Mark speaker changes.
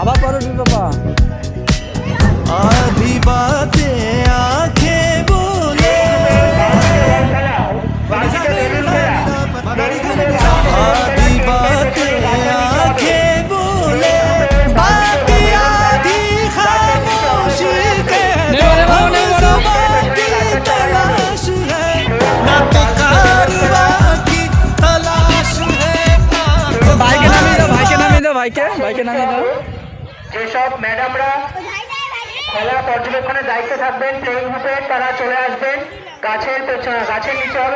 Speaker 1: আবার পরে বাবা
Speaker 2: आधी बातें आंखें बोले आधी बातें आंखें बोले बाकी आधी खामोशी के हम जुबान की तलाश है ना तो कारवां की तलाश है
Speaker 1: ভাইকে নামিয়ে দাও ভাইকে নামিয়ে দাও
Speaker 3: যেসব ম্যাডামরা খেলা পর্যবেক্ষণের দায়িত্বে থাকবেন প্লেইং গ্রুপে তারা চলে আসবেন গাছের নিচে হবে।